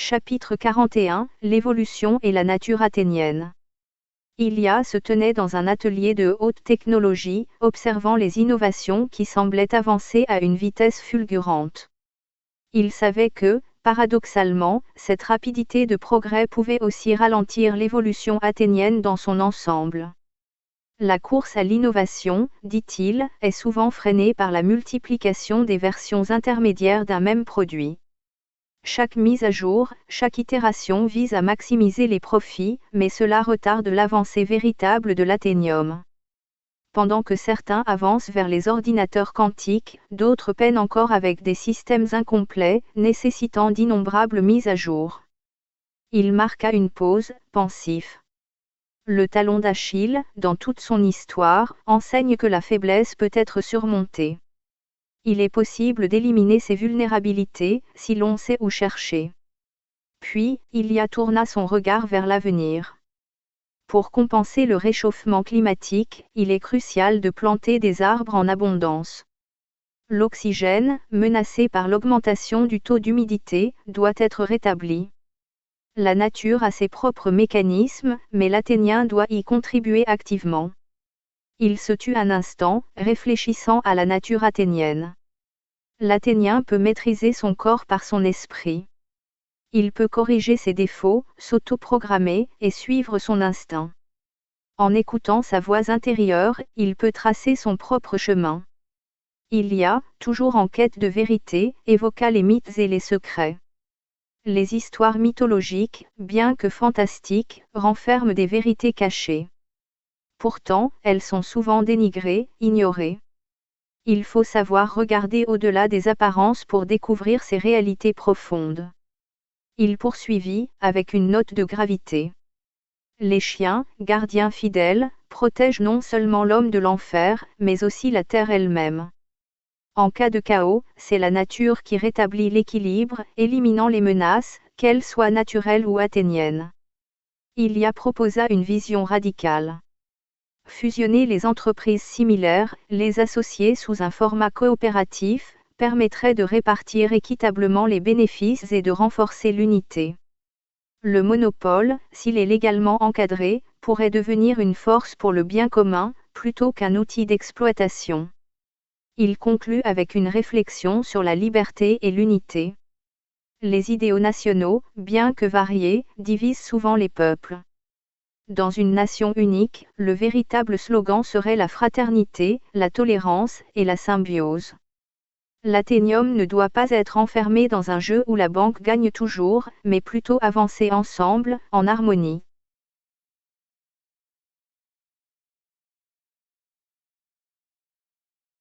Chapitre 41, l'évolution et la nature athénienne. Ilia se tenait dans un atelier de haute technologie, observant les innovations qui semblaient avancer à une vitesse fulgurante. Il savait que, paradoxalement, cette rapidité de progrès pouvait aussi ralentir l'évolution athénienne dans son ensemble. La course à l'innovation, dit-il, est souvent freinée par la multiplication des versions intermédiaires d'un même produit. Chaque mise à jour, chaque itération vise à maximiser les profits, mais cela retarde l'avancée véritable de l'athénium. Pendant que certains avancent vers les ordinateurs quantiques, d'autres peinent encore avec des systèmes incomplets, nécessitant d'innombrables mises à jour. Il marqua une pause, pensif. Le talon d'Achille, dans toute son histoire, enseigne que la faiblesse peut être surmontée. Il est possible d'éliminer ces vulnérabilités, si l'on sait où chercher. Puis, Ilia tourna son regard vers l'avenir. Pour compenser le réchauffement climatique, il est crucial de planter des arbres en abondance. L'oxygène, menacé par l'augmentation du taux d'humidité, doit être rétabli. La nature a ses propres mécanismes, mais l'Athénien doit y contribuer activement. Il se tut un instant, réfléchissant à la nature athénienne. L'Athénien peut maîtriser son corps par son esprit. Il peut corriger ses défauts, s'auto-programmer, et suivre son instinct. En écoutant sa voix intérieure, il peut tracer son propre chemin. Ilia, toujours en quête de vérité, évoqua les mythes et les secrets. Les histoires mythologiques, bien que fantastiques, renferment des vérités cachées. Pourtant, elles sont souvent dénigrées, ignorées. Il faut savoir regarder au-delà des apparences pour découvrir ces réalités profondes. Il poursuivit, avec une note de gravité. Les chiens, gardiens fidèles, protègent non seulement l'homme de l'enfer, mais aussi la terre elle-même. En cas de chaos, c'est la nature qui rétablit l'équilibre, éliminant les menaces, qu'elles soient naturelles ou athéniennes. Ilia proposa une vision radicale. Fusionner les entreprises similaires, les associer sous un format coopératif, permettrait de répartir équitablement les bénéfices et de renforcer l'unité. Le monopole, s'il est légalement encadré, pourrait devenir une force pour le bien commun, plutôt qu'un outil d'exploitation. Il conclut avec une réflexion sur la liberté et l'unité. Les idéaux nationaux, bien que variés, divisent souvent les peuples. Dans une nation unique, le véritable slogan serait la fraternité, la tolérance et la symbiose. L'athénium ne doit pas être enfermé dans un jeu où la banque gagne toujours, mais plutôt avancer ensemble, en harmonie.